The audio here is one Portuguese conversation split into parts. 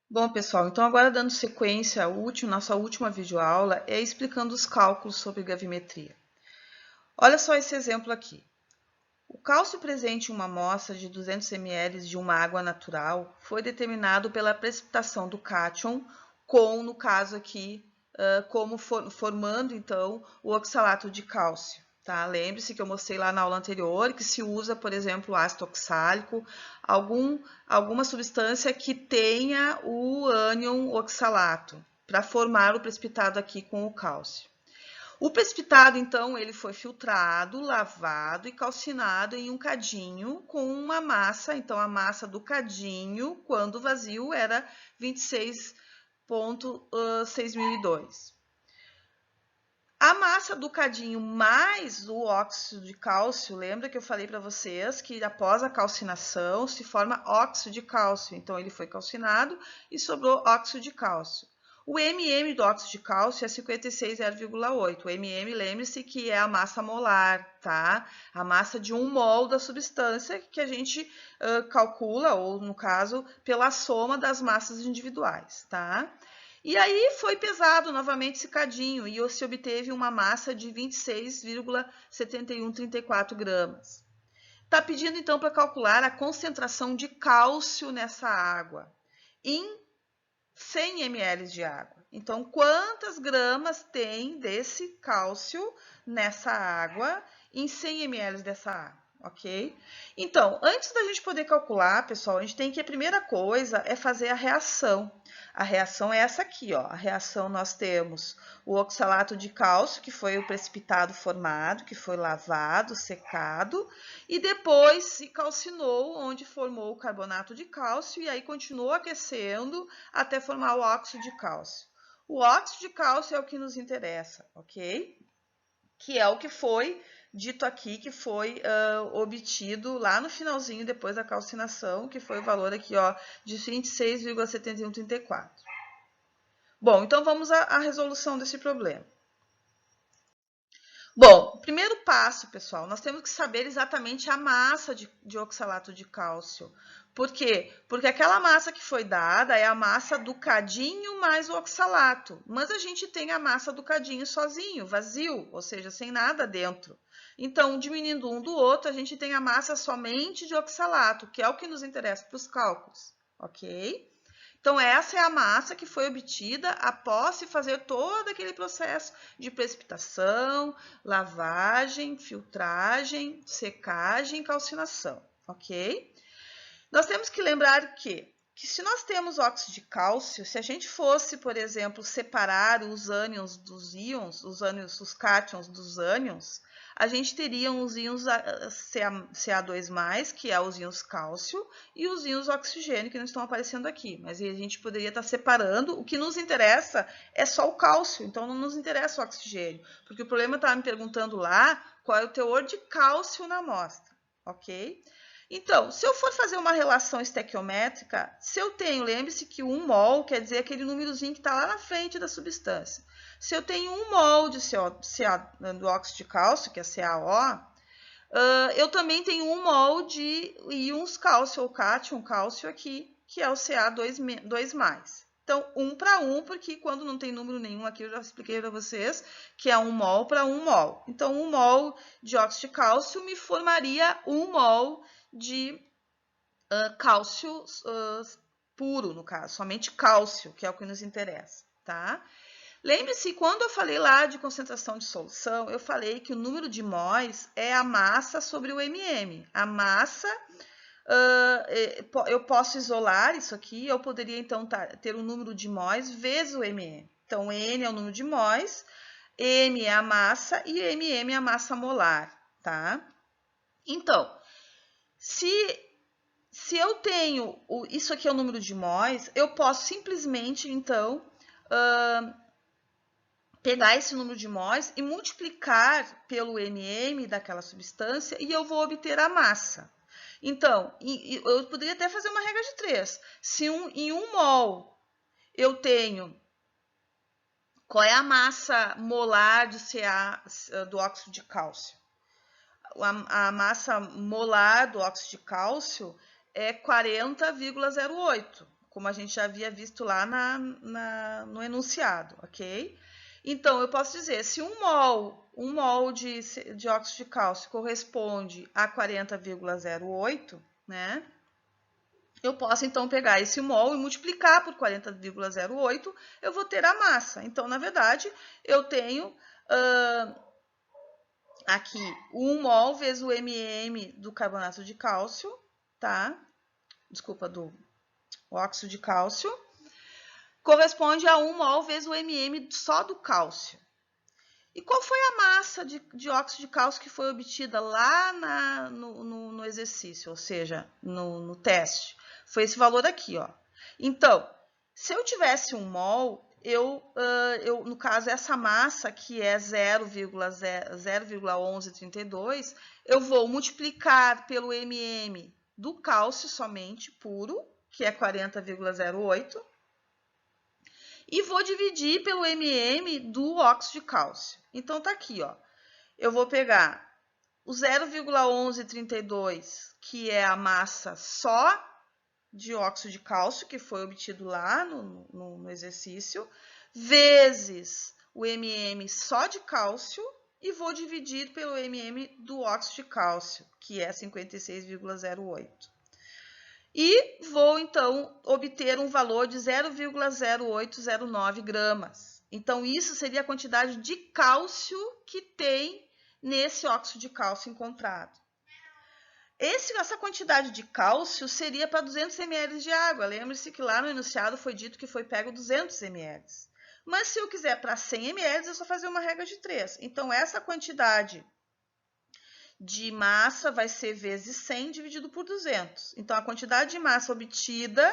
Bom, pessoal, então agora dando sequência, nossa última videoaula é explicando os cálculos sobre gravimetria. Olha só esse exemplo aqui. O cálcio presente em uma amostra de 200 ml de uma água natural foi determinado pela precipitação do cátion com, no caso aqui, formando então o oxalato de cálcio. Tá? Lembre-se que eu mostrei lá na aula anterior que se usa, por exemplo, ácido oxálico, alguma substância que tenha o ânion oxalato para formar o precipitado aqui com o cálcio. O precipitado, então, ele foi filtrado, lavado e calcinado em um cadinho com uma massa. Então, a massa do cadinho, quando vazio, era 26,6002. A massa do cadinho mais o óxido de cálcio, lembra que eu falei para vocês que após a calcinação se forma óxido de cálcio. Então, ele foi calcinado e sobrou óxido de cálcio. O MM do óxido de cálcio é 56,0,8. O MM, lembre-se que é a massa molar, tá? A massa de 1 mol da substância que a gente calcula, ou no caso, pela soma das massas individuais, tá? E aí foi pesado novamente esse cadinho e se obteve uma massa de 26,7134 gramas. Está pedindo então para calcular a concentração de cálcio nessa água em 100 ml de água. Então, quantas gramas tem desse cálcio nessa água em 100 ml dessa água? Ok? Então, antes da gente poder calcular, pessoal, a gente tem que, a primeira coisa é fazer a reação. A reação é essa aqui, ó. A reação nós temos o oxalato de cálcio, que foi o precipitado formado, que foi lavado, secado, e depois se calcinou, onde formou o carbonato de cálcio, e aí continuou aquecendo até formar o óxido de cálcio. O óxido de cálcio é o que nos interessa, ok? Que é o que foi dito aqui, que foi obtido lá no finalzinho, depois da calcinação, que foi o valor aqui, ó, de 26,7134. Bom, então vamos à resolução desse problema. Bom, primeiro passo, pessoal, nós temos que saber exatamente a massa de oxalato de cálcio. Por quê? Porque aquela massa que foi dada é a massa do cadinho mais o oxalato. Mas a gente tem a massa do cadinho sozinho, vazio, ou seja, sem nada dentro. Então, diminuindo um do outro, a gente tem a massa somente de oxalato, que é o que nos interessa para os cálculos, ok? Então, essa é a massa que foi obtida após se fazer todo aquele processo de precipitação, lavagem, filtragem, secagem e calcinação, ok? Nós temos que lembrar que se nós temos óxido de cálcio, se a gente fosse, por exemplo, separar os ânions dos íons, os cátions dos ânions, a gente teria os íons Ca2+, que é os íons cálcio, e os íons oxigênio, que não estão aparecendo aqui. Mas a gente poderia estar separando. O que nos interessa é só o cálcio, então não nos interessa o oxigênio. Porque o problema estava me perguntando lá qual é o teor de cálcio na amostra, ok? Então, se eu for fazer uma relação estequiométrica, se eu tenho, lembre-se que 1 mol quer dizer aquele númerozinho que está lá na frente da substância. Se eu tenho 1 mol de do óxido de cálcio, que é CaO, eu também tenho 1 mol de íons cálcio ou cátion cálcio aqui, que é o Ca2+. Então, 1 para 1, porque quando não tem número nenhum aqui, eu já expliquei para vocês que é 1 mol para 1 mol. Então, 1 mol de óxido de cálcio me formaria 1 mol de cálcio puro, no caso, somente cálcio, que é o que nos interessa, tá? Lembre-se, quando eu falei lá de concentração de solução, eu falei que o número de móis é a massa sobre o MM. A massa, eu posso isolar isso aqui, eu poderia então ter o número de móis vezes o MM. Então, N é o número de móis, M é a massa e MM é a massa molar, tá? Então, se eu tenho, isso aqui é o número de móis, eu posso simplesmente, então, pegar esse número de móis e multiplicar pelo MM daquela substância e eu vou obter a massa. Então, eu poderia até fazer uma regra de 3. Se em 1 mol eu tenho qual é a massa molar de Ca do óxido de cálcio? A massa molar do óxido de cálcio é 40,08. como a gente já havia visto lá no enunciado, ok? Então, eu posso dizer, se um mol de óxido de cálcio corresponde a 40,08, né? Eu posso, então, pegar esse mol e multiplicar por 40,08, eu vou ter a massa. Então, na verdade, eu tenho aqui 1 mol vezes o mm do carbonato de cálcio, tá? Desculpa, do óxido de cálcio, corresponde a 1 mol vezes o mm só do cálcio. E qual foi a massa de óxido de cálcio que foi obtida lá no exercício, ou seja, no teste? Foi esse valor aqui, ó. Então, se eu tivesse 1 mol, no caso, essa massa, que é 0,1132, eu vou multiplicar pelo mm do cálcio somente, puro, que é 40,08, e vou dividir pelo mm do óxido de cálcio. Então, tá aqui, ó. Eu vou pegar o 0,1132, que é a massa só de óxido de cálcio, que foi obtido lá no exercício, vezes o mm só de cálcio, e vou dividir pelo mm do óxido de cálcio, que é 56,08. E vou, então, obter um valor de 0,0809 gramas. Então, isso seria a quantidade de cálcio que tem nesse óxido de cálcio encontrado. Essa quantidade de cálcio seria para 200 ml de água. Lembre-se que lá no enunciado foi dito que foi pego 200 ml. Mas se eu quiser para 100 ml, é só fazer uma regra de 3. Então, essa quantidade de massa vai ser vezes 100 dividido por 200. Então, a quantidade de massa obtida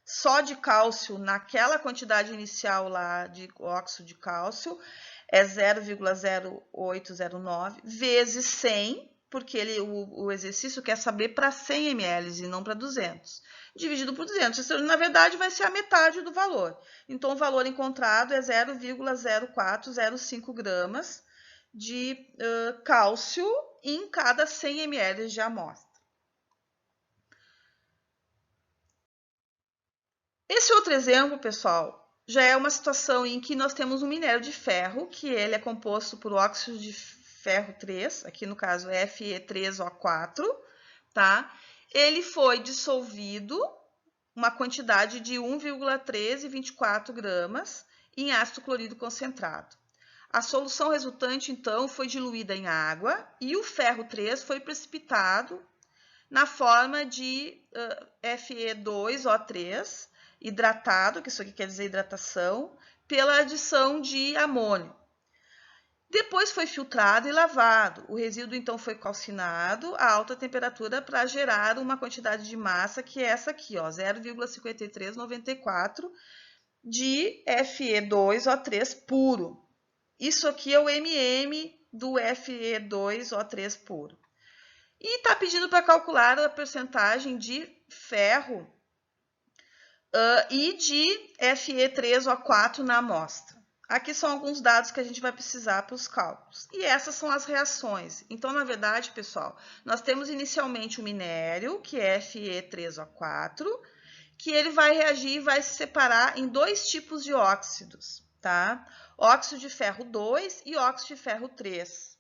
só de cálcio naquela quantidade inicial lá de óxido de cálcio é 0,0809 vezes 100, porque o exercício quer saber para 100 ml e não para 200. Dividido por 200. Isso, na verdade, vai ser a metade do valor. Então, o valor encontrado é 0,0405 gramas de cálcio em cada 100 ml de amostra. Esse outro exemplo, pessoal, já é uma situação em que nós temos um minério de ferro, que ele é composto por óxido de ferro 3, aqui no caso Fe3O4, tá? Ele foi dissolvido uma quantidade de 1,1324 gramas em ácido clorídrico concentrado. A solução resultante, então, foi diluída em água e o ferro 3 foi precipitado na forma de Fe2O3, hidratado, que isso aqui quer dizer hidratação, pela adição de amônio. Depois foi filtrado e lavado. O resíduo, então, foi calcinado a alta temperatura para gerar uma quantidade de massa, que é essa aqui, 0,5394 de Fe2O3 puro. Isso aqui é o MM do Fe2O3 puro. E está pedindo para calcular a percentagem de ferro e de Fe3O4 na amostra. Aqui são alguns dados que a gente vai precisar para os cálculos. E essas são as reações. Então, na verdade, pessoal, nós temos inicialmente o minério, que é Fe3O4, que ele vai reagir e vai se separar em dois tipos de óxidos, tá? Óxido de ferro 2 e óxido de ferro 3.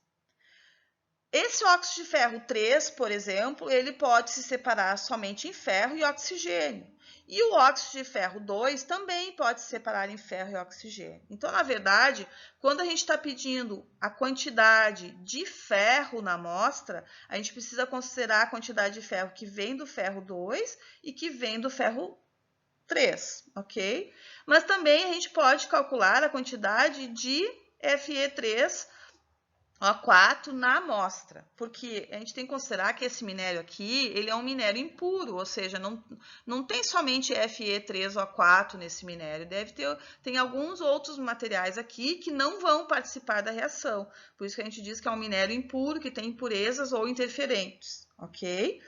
Esse óxido de ferro 3, por exemplo, ele pode se separar somente em ferro e oxigênio. E o óxido de ferro 2 também pode se separar em ferro e oxigênio. Então, na verdade, quando a gente está pedindo a quantidade de ferro na amostra, a gente precisa considerar a quantidade de ferro que vem do ferro 2 e que vem do ferro 3, ok? Mas também a gente pode calcular a quantidade de Fe3O4 na amostra, porque a gente tem que considerar que esse minério aqui, ele é um minério impuro, ou seja, não tem somente Fe3O4 nesse minério, tem alguns outros materiais aqui que não vão participar da reação, por isso que a gente diz que é um minério impuro, que tem impurezas ou interferentes, ok?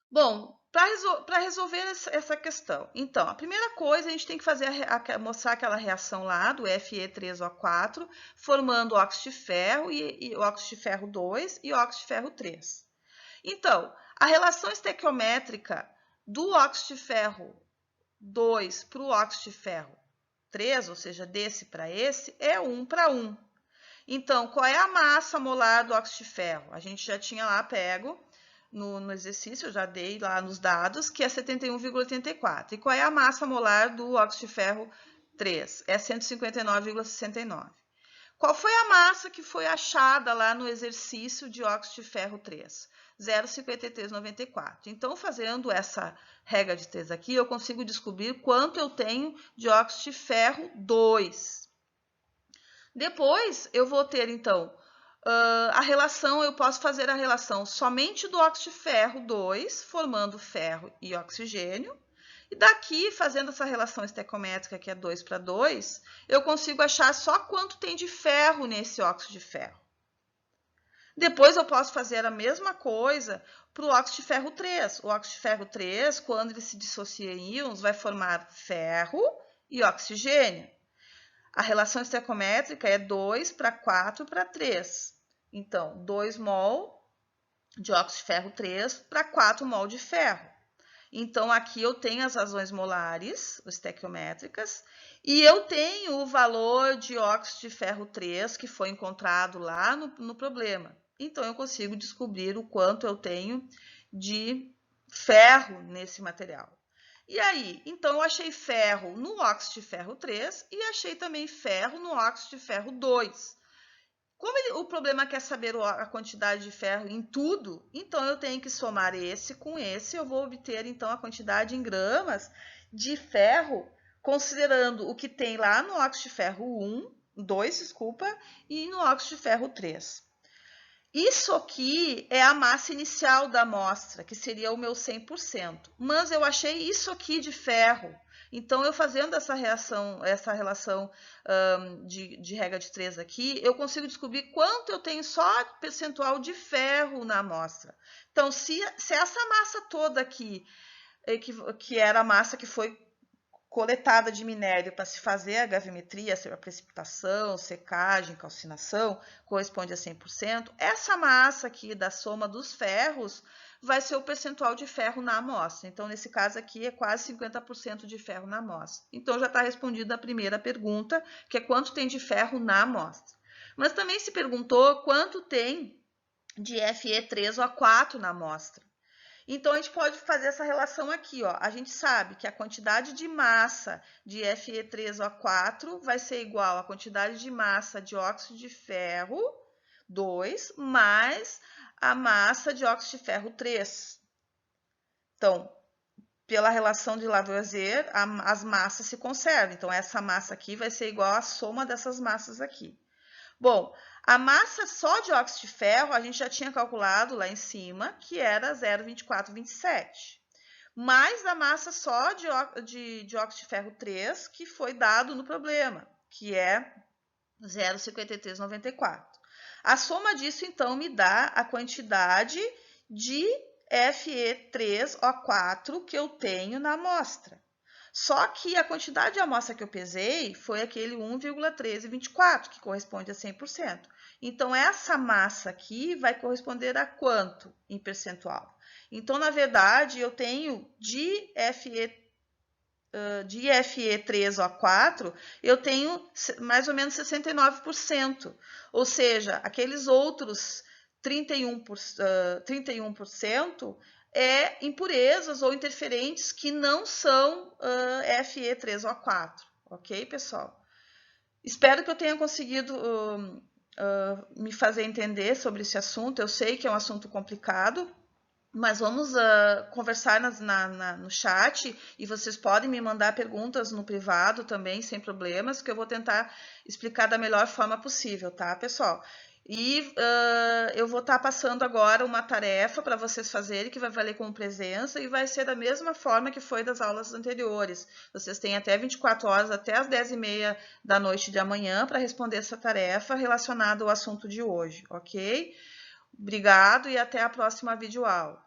Bom, para resolver essa questão, então, a primeira coisa, a gente tem que mostrar aquela reação lá do Fe3O4, formando óxido de ferro e óxido de ferro 2 e óxido de ferro 3. Então, a relação estequiométrica do óxido de ferro 2 para o óxido de ferro 3, ou seja, desse para esse, é 1 para 1. Então, qual é a massa molar do óxido de ferro? A gente já tinha lá pego no exercício, eu já dei lá nos dados, que é 71,84. E qual é a massa molar do óxido de ferro 3? É 159,69. Qual foi a massa que foi achada lá no exercício de óxido de ferro 3? 0,5394. Então, fazendo essa regra de 3 aqui, eu consigo descobrir quanto eu tenho de óxido de ferro 2. Depois, eu vou ter, então, a relação, eu posso fazer a relação somente do óxido de ferro 2, formando ferro e oxigênio. E daqui, fazendo essa relação estequiométrica, que é 2 para 2, eu consigo achar só quanto tem de ferro nesse óxido de ferro. Depois eu posso fazer a mesma coisa para o óxido de ferro 3. O óxido de ferro 3, quando ele se dissocia em íons, vai formar ferro e oxigênio. A relação estequiométrica é 2 para 4 para 3. Então, 2 mol de óxido de ferro 3 para 4 mol de ferro. Então, aqui eu tenho as razões molares, estequiométricas, e eu tenho o valor de óxido de ferro 3 que foi encontrado lá no problema. Então, eu consigo descobrir o quanto eu tenho de ferro nesse material. E aí, então eu achei ferro no óxido de ferro 3 e achei também ferro no óxido de ferro 2. Como o problema quer saber a quantidade de ferro em tudo, então eu tenho que somar esse com esse, eu vou obter então a quantidade em gramas de ferro, considerando o que tem lá no óxido de ferro 2, e no óxido de ferro 3. Isso aqui é a massa inicial da amostra, que seria o meu 100%. Mas eu achei isso aqui de ferro. Então, eu fazendo essa relação de regra de 3 aqui, eu consigo descobrir quanto eu tenho só de percentual de ferro na amostra. Então, se essa massa toda aqui, que era a massa que foi coletada de minério para se fazer a gravimetria, a precipitação, secagem, calcinação, corresponde a 100%. Essa massa aqui da soma dos ferros vai ser o percentual de ferro na amostra. Então, nesse caso aqui, é quase 50% de ferro na amostra. Então, já está respondida a primeira pergunta, que é quanto tem de ferro na amostra. Mas também se perguntou quanto tem de Fe3O4 na amostra. Então, a gente pode fazer essa relação aqui, ó. A gente sabe que a quantidade de massa de Fe3O4 vai ser igual à quantidade de massa de óxido de ferro 2 mais a massa de óxido de ferro 3. Então, pela relação de Lavoisier, as massas se conservam. Então, essa massa aqui vai ser igual à soma dessas massas aqui. Bom, a massa só de óxido de ferro, a gente já tinha calculado lá em cima, que era 0,2427. Mais a massa só de óxido de ferro 3, que foi dado no problema, que é 0,5394. A soma disso, então, me dá a quantidade de Fe3O4 que eu tenho na amostra. Só que a quantidade de amostra que eu pesei foi aquele 1,1324, que corresponde a 100%. Então, essa massa aqui vai corresponder a quanto em percentual? Então, na verdade, eu tenho de Fe3O4, eu tenho mais ou menos 69%. Ou seja, aqueles outros 31% é impurezas ou interferentes que não são Fe3O4, ok, pessoal? Espero que eu tenha conseguido me fazer entender sobre esse assunto. Eu sei que é um assunto complicado, mas vamos conversar no chat e vocês podem me mandar perguntas no privado também, sem problemas, que eu vou tentar explicar da melhor forma possível, tá, pessoal? E eu vou estar passando agora uma tarefa para vocês fazerem, que vai valer como presença e vai ser da mesma forma que foi das aulas anteriores. Vocês têm até 24 horas, até as 10h30 da noite de amanhã, para responder essa tarefa relacionada ao assunto de hoje, ok? Obrigado e até a próxima videoaula.